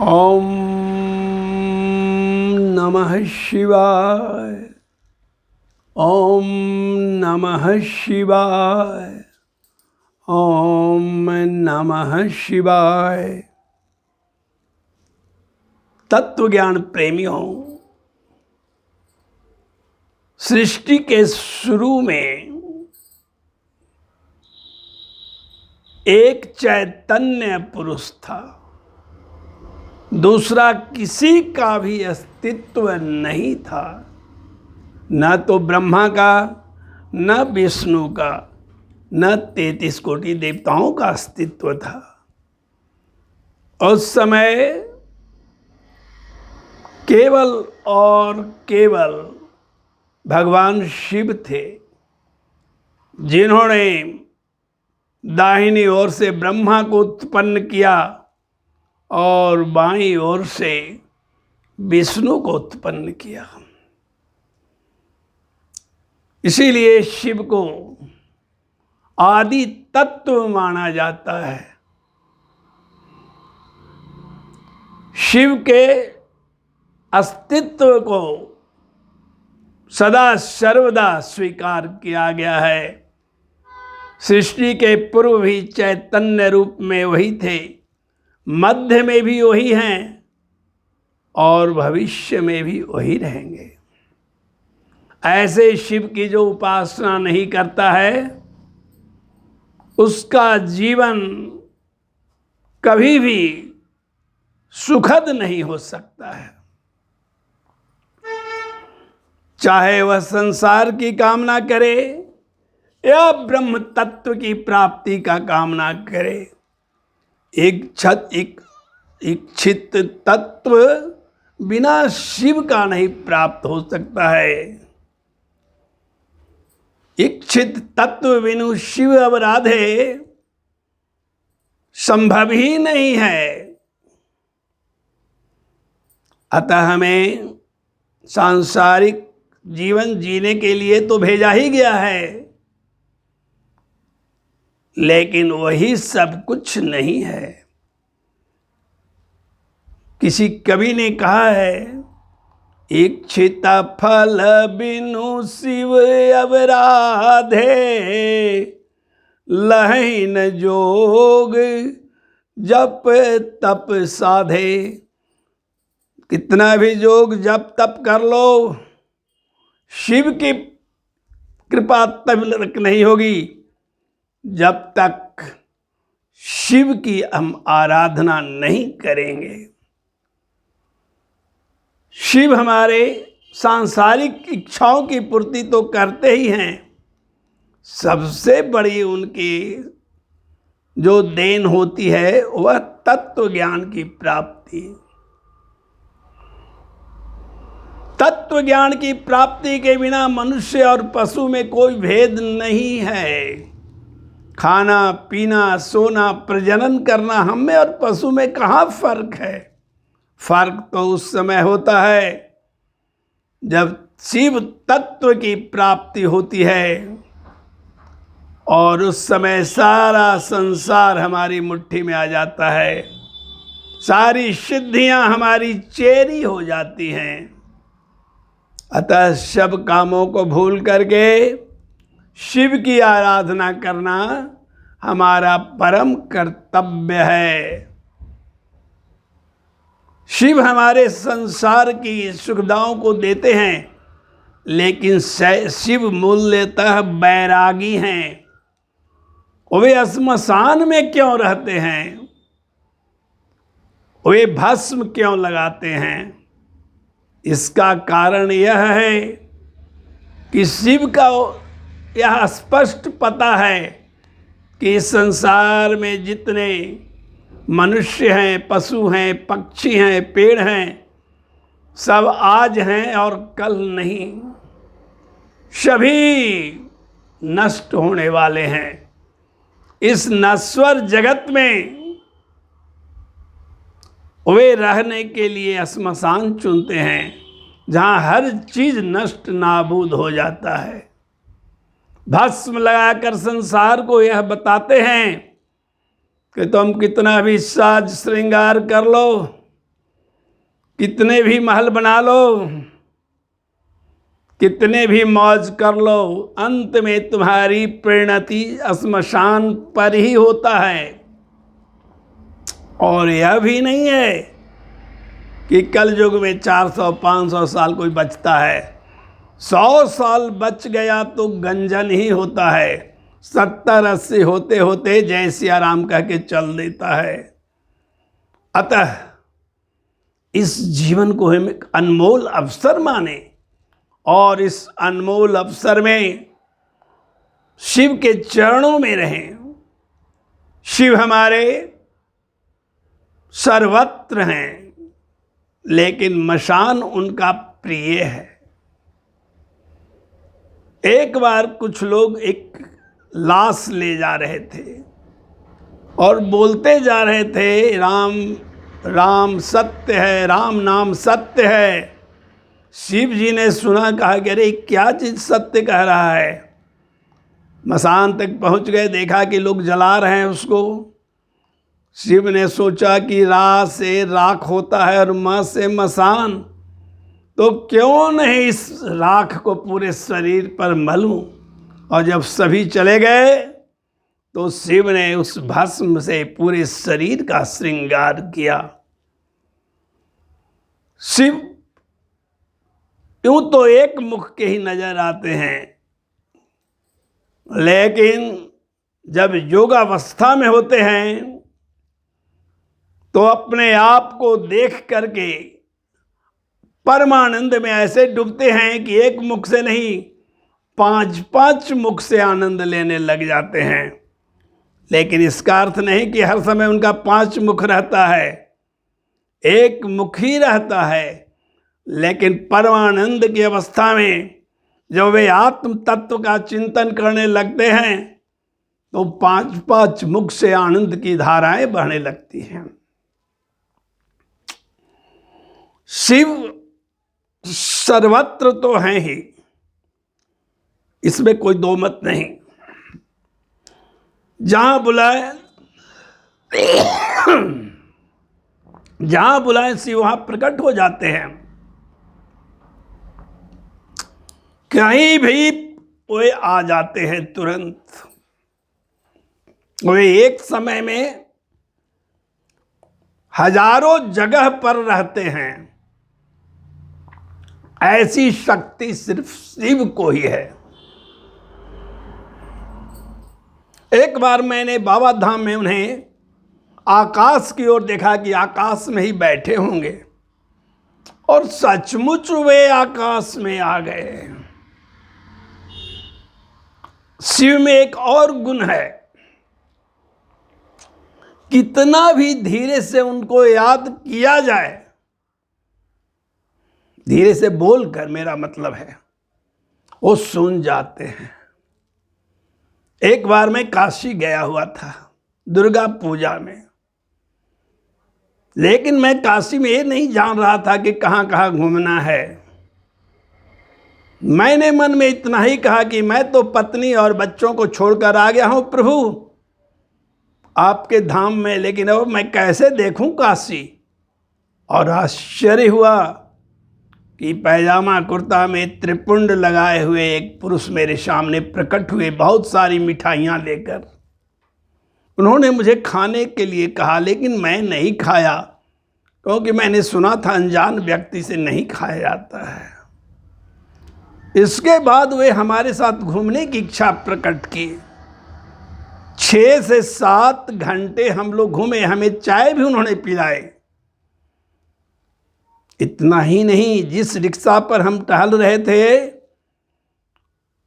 ओम नमः शिवाय। ओम नमः शिवाय। ओम नमः शिवाय। तत्व ज्ञान प्रेमियों, सृष्टि के शुरू में एक चैतन्य पुरुष था। दूसरा किसी का भी अस्तित्व नहीं था, न तो ब्रह्मा का, न विष्णु का, न 33 कोटि देवताओं का अस्तित्व था। उस समय केवल और केवल भगवान शिव थे, जिन्होंने दाहिनी ओर से ब्रह्मा को उत्पन्न किया और बाईं ओर से विष्णु को उत्पन्न किया। इसीलिए शिव को आदि तत्व माना जाता है। शिव के अस्तित्व को सदा सर्वदा स्वीकार किया गया है। सृष्टि के पूर्व भी चैतन्य रूप में वही थे, मध्य में भी वही हैं और भविष्य में भी वही रहेंगे। ऐसे शिव की जो उपासना नहीं करता है, उसका जीवन कभी भी सुखद नहीं हो सकता है। चाहे वह संसार की कामना करे या ब्रह्म तत्व की प्राप्ति का कामना करे, इच्छित तत्व बिना शिव का नहीं प्राप्त हो सकता है। इच्छित तत्व बिनु शिव अवराधे संभव ही नहीं है। अतः हमें सांसारिक जीवन जीने के लिए तो भेजा ही गया है, लेकिन वही सब कुछ नहीं है। किसी कवि ने कहा है, इच्छित फल बिनु शिव अवराधे, लहि न जोग जप तप साधे। कितना भी जोग जप तप कर लो, शिव की कृपा तब तक नहीं होगी जब तक शिव की हम आराधना नहीं करेंगे। शिव हमारे सांसारिक इच्छाओं की पूर्ति तो करते ही हैं, सबसे बड़ी उनकी जो देन होती है वह तत्व ज्ञान की प्राप्ति। तत्व ज्ञान की प्राप्ति के बिना मनुष्य और पशु में कोई भेद नहीं है। खाना पीना सोना प्रजनन करना, हम में और पशु में कहाँ फर्क है? फर्क तो उस समय होता है जब शिव तत्व की प्राप्ति होती है, और उस समय सारा संसार हमारी मुट्ठी में आ जाता है। सारी सिद्धियां हमारी चेरी हो जाती हैं। अतः सब कामों को भूल करके शिव की आराधना करना हमारा परम कर्तव्य है। शिव हमारे संसार की सुविधाओं को देते हैं, लेकिन शिव मूलतः बैरागी हैं। वे श्मशान में क्यों रहते हैं? वे भस्म क्यों लगाते हैं? इसका कारण यह है कि शिव का यह स्पष्ट पता है कि इस संसार में जितने मनुष्य हैं, पशु हैं, पक्षी हैं, पेड़ हैं, सब आज हैं और कल नहीं। सभी नष्ट होने वाले हैं। इस नश्वर जगत में वे रहने के लिए श्मशान चुनते हैं, जहाँ हर चीज नष्ट नाबूद हो जाता है। भस्म लगाकर संसार को यह बताते हैं कि तुम कितना भी साज श्रृंगार कर लो, कितने भी महल बना लो, कितने भी मौज कर लो, अंत में तुम्हारी परिणति श्मशान पर ही होता है। और यह भी नहीं है कि कल युग में 400-500 साल कोई बचता है। 100 साल बच गया तो गंजन ही होता है। 70-80 होते होते जय सिया राम कह के चल देता है। अतः इस जीवन को हम एक अनमोल अवसर माने और इस अनमोल अवसर में शिव के चरणों में रहें। शिव हमारे सर्वत्र हैं, लेकिन मशान उनका प्रिय है। एक बार कुछ लोग एक लाश ले जा रहे थे और बोलते जा रहे थे, राम राम सत्य है, राम नाम सत्य है। शिव जी ने सुना, कहा कि अरे क्या चीज़ सत्य कह रहा है। मसान तक पहुंच गए, देखा कि लोग जला रहे हैं उसको। शिव ने सोचा कि रा से राख होता है और म से मसान, तो क्यों नहीं इस राख को पूरे शरीर पर मलूं। और जब सभी चले गए तो शिव ने उस भस्म से पूरे शरीर का श्रृंगार किया। शिव यूं तो एक मुख के ही नजर आते हैं, लेकिन जब योगावस्था में होते हैं तो अपने आप को देख करके परमानंद में ऐसे डूबते हैं कि एक मुख से नहीं 5-5 मुख से आनंद लेने लग जाते हैं। लेकिन इसका अर्थ नहीं कि हर समय उनका 5 मुख रहता है, एक मुख ही रहता है। लेकिन परमानंद की अवस्था में जब वे आत्म तत्व का चिंतन करने लगते हैं तो 5-5 मुख से आनंद की धाराएं बहने लगती हैं। शिव सर्वत्र तो हैं ही, इसमें कोई दो मत नहीं। जहां बुलाए शिव वहां प्रकट हो जाते हैं। कहीं भी वे आ जाते हैं तुरंत। वे एक समय में हजारों जगह पर रहते हैं। ऐसी शक्ति सिर्फ शिव को ही है। एक बार मैंने बाबा धाम में उन्हें आकाश की ओर देखा कि आकाश में ही बैठे होंगे, और सचमुच वे आकाश में आ गए। शिव में एक और गुण है, कितना भी धीरे से उनको याद किया जाए, धीरे से बोलकर मेरा मतलब है, वो सुन जाते हैं। एक बार मैं काशी गया हुआ था दुर्गा पूजा में, लेकिन मैं काशी में ये नहीं जान रहा था कि कहाँ कहाँ घूमना है। मैंने मन में इतना ही कहा कि मैं तो पत्नी और बच्चों को छोड़कर आ गया हूं प्रभु आपके धाम में, लेकिन अब मैं कैसे देखूं काशी। और आश्चर्य हुआ कि पैजामा कुर्ता में त्रिपुंड लगाए हुए एक पुरुष मेरे सामने प्रकट हुए, बहुत सारी मिठाइयाँ लेकर। उन्होंने मुझे खाने के लिए कहा, लेकिन मैं नहीं खाया, क्योंकि मैंने सुना था अनजान व्यक्ति से नहीं खाया जाता है। इसके बाद वे हमारे साथ घूमने की इच्छा प्रकट की। 6 से 7 घंटे हम लोग घूमे, हमें चाय भी उन्होंने पिलाई। इतना ही नहीं, जिस रिक्शा पर हम टहल रहे थे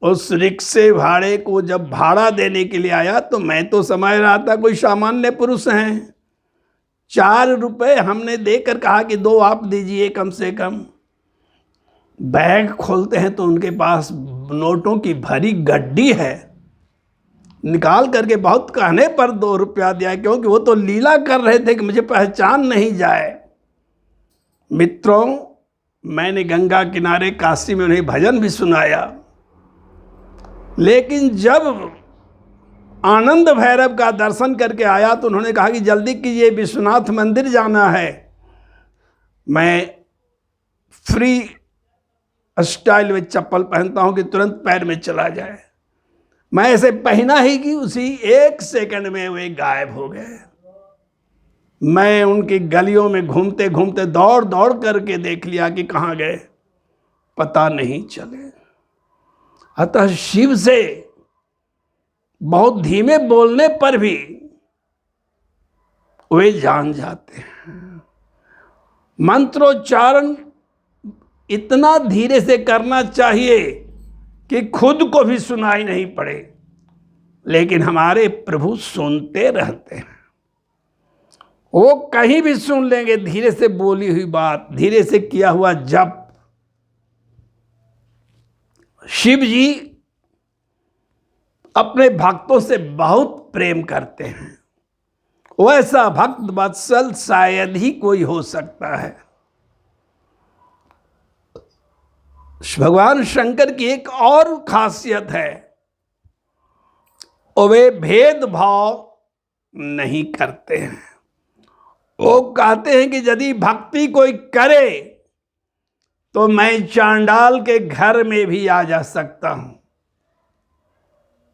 उस रिक्शे भाड़े को जब भाड़ा देने के लिए आया तो मैं तो समझ रहा था कोई सामान्य पुरुष हैं। 4 रुपए हमने देकर कहा कि 2 आप दीजिए कम से कम। बैग खोलते हैं तो उनके पास नोटों की भरी गड्डी है। निकाल करके बहुत कहने पर 2 रुपया दिया, क्योंकि वो तो लीला कर रहे थे कि मुझे पहचान नहीं जाए। मित्रों, मैंने गंगा किनारे काशी में उन्हें भजन भी सुनाया, लेकिन जब आनंद भैरव का दर्शन करके आया तो उन्होंने कहा कि जल्दी कीजिए, विश्वनाथ मंदिर जाना है। मैं फ्री स्टाइल में चप्पल पहनता हूं कि तुरंत पैर में चला जाए। मैं ऐसे पहना ही कि उसी 1 सेकंड में वे गायब हो गए। मैं उनकी गलियों में घूमते घूमते दौड़ दौड़ करके देख लिया कि कहाँ गए, पता नहीं चले। अतः शिव से बहुत धीमे बोलने पर भी वे जान जाते हैं। मंत्रोच्चारण इतना धीरे से करना चाहिए कि खुद को भी सुनाई नहीं पड़े, लेकिन हमारे प्रभु सुनते रहते हैं। वो कहीं भी सुन लेंगे धीरे से बोली हुई बात, धीरे से किया हुआ जप। शिव जी अपने भक्तों से बहुत प्रेम करते हैं। वैसा भक्त वत्सल शायद ही कोई हो सकता है। भगवान शंकर की एक और खासियत है, वे भेदभाव नहीं करते हैं। वो कहते हैं कि यदि भक्ति कोई करे तो मैं चांडाल के घर में भी आ जा सकता हूं।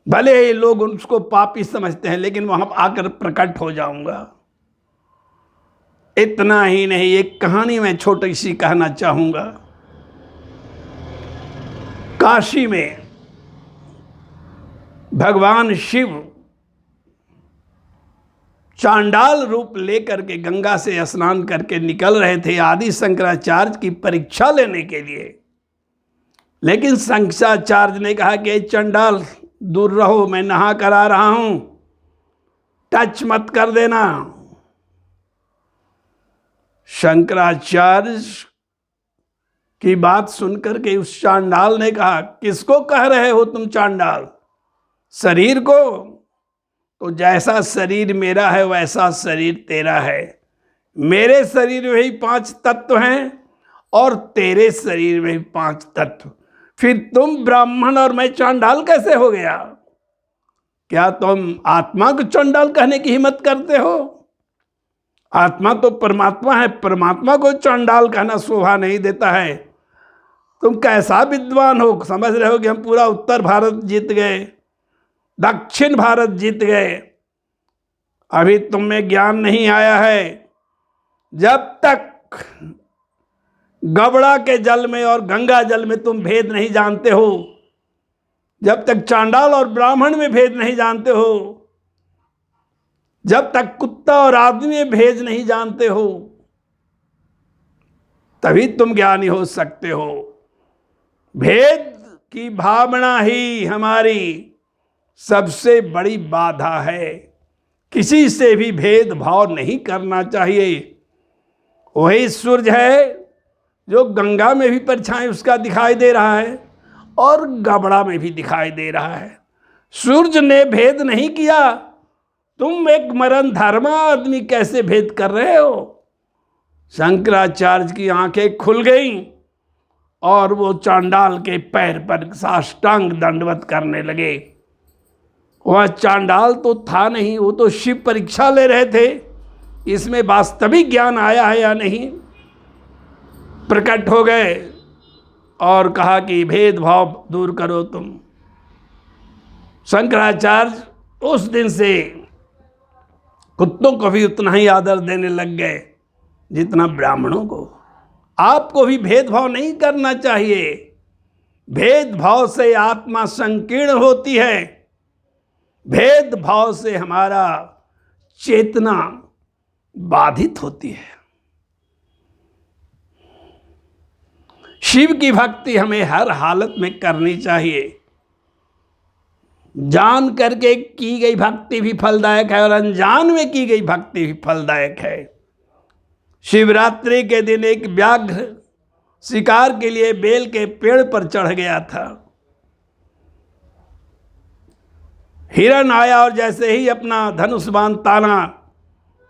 भले ही लोग उसको पापी समझते हैं, लेकिन वहां आकर प्रकट हो जाऊंगा। इतना ही नहीं, एक कहानी मैं छोटी सी कहना चाहूंगा। काशी में भगवान शिव चांडाल रूप लेकर के गंगा से स्नान करके निकल रहे थे आदि शंकराचार्य की परीक्षा लेने के लिए। लेकिन शंकराचार्य ने कहा कि चंडाल दूर रहो, मैं नहा कर आ रहा हूं, टच मत कर देना। शंकराचार्य की बात सुनकर के उस चांडाल ने कहा, किसको कह रहे हो तुम चांडाल? शरीर को? तो जैसा शरीर मेरा है वैसा शरीर तेरा है। मेरे शरीर में ही 5 तत्व हैं और तेरे शरीर में भी 5 तत्व। फिर तुम ब्राह्मण और मैं चांडाल कैसे हो गया? क्या तुम आत्मा को चांडाल कहने की हिम्मत करते हो? आत्मा तो परमात्मा है, परमात्मा को चांडाल कहना शोभा नहीं देता है। तुम कैसा विद्वान हो, समझ रहे हो कि हम पूरा उत्तर भारत जीत गए, दक्षिण भारत जीत गए। अभी तुम में ज्ञान नहीं आया है। जब तक गबड़ा के जल में और गंगा जल में तुम भेद नहीं जानते हो, जब तक चांडाल और ब्राह्मण में भेद नहीं जानते हो, जब तक कुत्ता और आदमी में भेद नहीं जानते हो, तभी तुम ज्ञानी हो सकते हो। भेद की भावना ही हमारी सबसे बड़ी बाधा है। किसी से भी भेदभाव नहीं करना चाहिए। वही सूरज है जो गंगा में भी परछाई उसका दिखाई दे रहा है और गबड़ा में भी दिखाई दे रहा है। सूरज ने भेद नहीं किया, तुम एक मरण धर्मा आदमी कैसे भेद कर रहे हो? शंकराचार्य की आंखें खुल गईं और वो चांडाल के पैर पर साष्टांग दंडवत करने लगे। वह चांडाल तो था नहीं, वो तो शिव परीक्षा ले रहे थे, इसमें वास्तविक ज्ञान आया है या नहीं। प्रकट हो गए और कहा कि भेदभाव दूर करो तुम। शंकराचार्य उस दिन से कुत्तों को भी उतना ही आदर देने लग गए जितना ब्राह्मणों को। आपको भी भेदभाव नहीं करना चाहिए। भेदभाव से आत्मा संकीर्ण होती है। भेदभाव से हमारा चेतना बाधित होती है। शिव की भक्ति हमें हर हालत में करनी चाहिए। जान करके की गई भक्ति भी फलदायक है और अनजान में की गई भक्ति भी फलदायक है। शिवरात्रि के दिन एक व्याघ्र शिकार के लिए बेल के पेड़ पर चढ़ गया था। हिरण आया और जैसे ही अपना धनुष बाण ताना,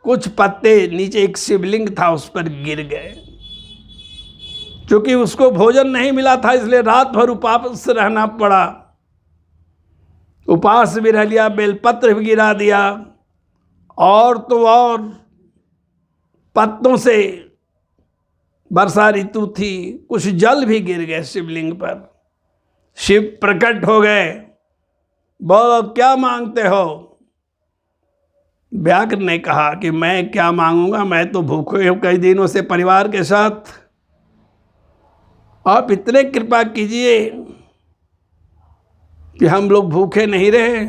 कुछ पत्ते नीचे एक शिवलिंग था उस पर गिर गए। क्योंकि उसको भोजन नहीं मिला था इसलिए रात भर उपवास रहना पड़ा। उपवास भी रह लिया, बेलपत्र भी गिरा दिया और तो और पत्तों से वर्षा ऋतु थी, कुछ जल भी गिर गए शिवलिंग पर। शिव प्रकट हो गए, बोलो क्या मांगते हो? व्याघ्र ने कहा कि मैं क्या मांगूंगा, मैं तो भूखे हूं कई दिनों से परिवार के साथ, आप इतने कृपा कीजिए कि हम लोग भूखे नहीं रहे,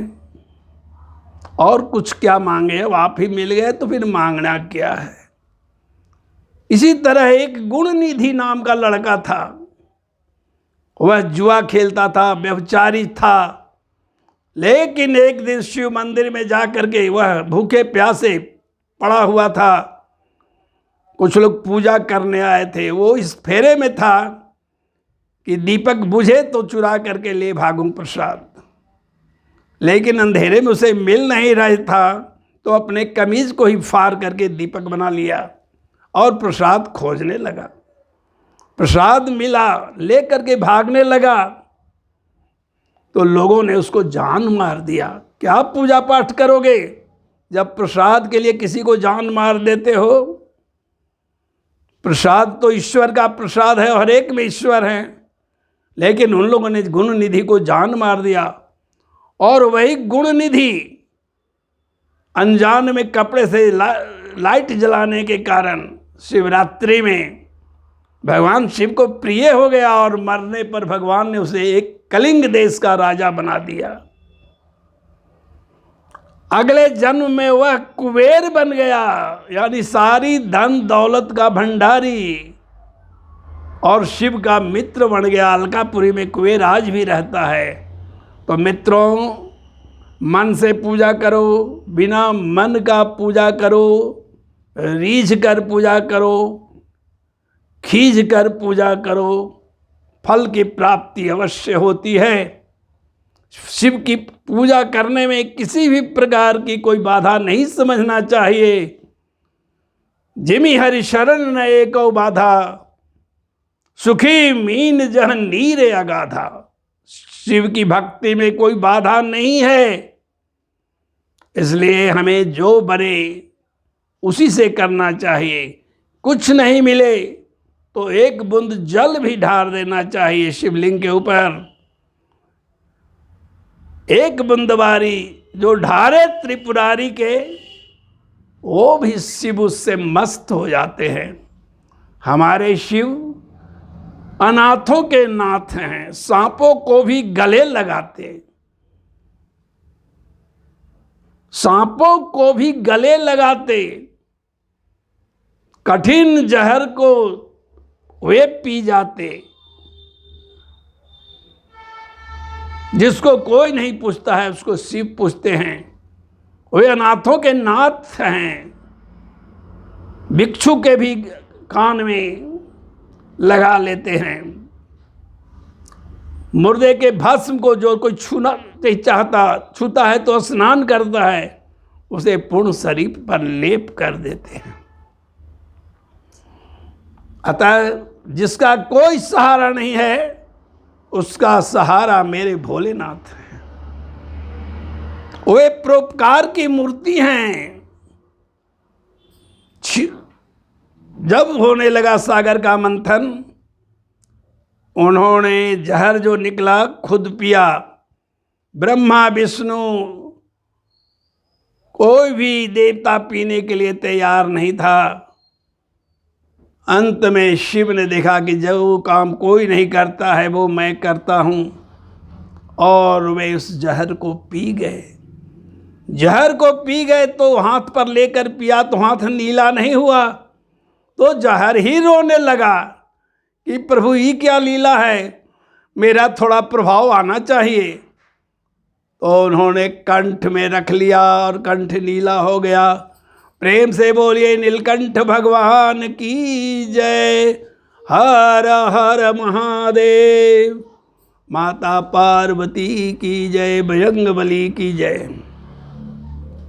और कुछ क्या मांगे, अब आप ही मिल गए तो फिर मांगना क्या है। इसी तरह एक गुणनिधि नाम का लड़का था, वह जुआ खेलता था, व्यभिचारी था, लेकिन एक दिन शिव मंदिर में जाकर के वह भूखे प्यासे पड़ा हुआ था। कुछ लोग पूजा करने आए थे, वो इस फेरे में था कि दीपक बुझे तो चुरा करके ले भागूं प्रसाद, लेकिन अंधेरे में उसे मिल नहीं रहा था, तो अपने कमीज को ही फाड़ करके दीपक बना लिया और प्रसाद खोजने लगा। प्रसाद मिला, लेकर के भागने लगा, तो लोगों ने उसको जान मार दिया। क्या पूजा पाठ करोगे जब प्रसाद के लिए किसी को जान मार देते हो? प्रसाद तो ईश्वर का प्रसाद है, हर एक में ईश्वर है, लेकिन उन लोगों ने गुण निधि को जान मार दिया। और वही गुण निधि अनजान में कपड़े से लाइट जलाने के कारण शिवरात्रि में भगवान शिव को प्रिय हो गया, और मरने पर भगवान ने उसे एक कलिंग देश का राजा बना दिया। अगले जन्म में वह कुबेर बन गया, यानी सारी धन दौलत का भंडारी, और शिव का मित्र बन गया। अलकापुरी में कुबेर आज भी रहता है। तो मित्रों, मन से पूजा करो, बिना मन का पूजा करो, रीझ कर पूजा करो, खींच कर पूजा करो, फल की प्राप्ति अवश्य होती है। शिव की पूजा करने में किसी भी प्रकार की कोई बाधा नहीं समझना चाहिए। जिमि हरि शरण न एको बाधा, सुखी मीन जह नीरे अगाधा। शिव की भक्ति में कोई बाधा नहीं है, इसलिए हमें जो बने उसी से करना चाहिए। कुछ नहीं मिले तो एक बूंद जल भी ढार देना चाहिए शिवलिंग के ऊपर। एक बूंदवारी जो ढारे त्रिपुरारी के, वो भी शिव उससे मस्त हो जाते हैं। हमारे शिव अनाथों के नाथ हैं, सांपों को भी गले लगाते, सांपों को भी गले लगाते, कठिन जहर को वे पी जाते। जिसको कोई नहीं पूछता है उसको शिव पूछते हैं। वे अनाथों के नाथ हैं। भिक्षु के भी कान में लगा लेते हैं। मुर्दे के भस्म को जो कोई छूना नहीं चाहता, छूता है तो स्नान करता है, उसे पूर्ण शरीर पर लेप कर देते हैं। अतः जिसका कोई सहारा नहीं है, उसका सहारा मेरे भोलेनाथ है। वे परोपकार की मूर्ति हैं। जब होने लगा सागर का मंथन, उन्होंने जहर जो निकला खुद पिया। ब्रह्मा विष्णु कोई भी देवता पीने के लिए तैयार नहीं था। अंत में शिव ने देखा कि जो काम कोई नहीं करता है वो मैं करता हूँ, और वे उस जहर को पी गए। जहर को पी गए तो हाथ पर लेकर पिया तो हाथ नीला नहीं हुआ, तो जहर ही रोने लगा कि प्रभु ये क्या लीला है, मेरा थोड़ा प्रभाव आना चाहिए। तो उन्होंने कंठ में रख लिया और कंठ नीला हो गया। प्रेम से बोलिए नीलकंठ भगवान की जय। हर हर महादेव। माता पार्वती की जय, बजरंगबली की जय।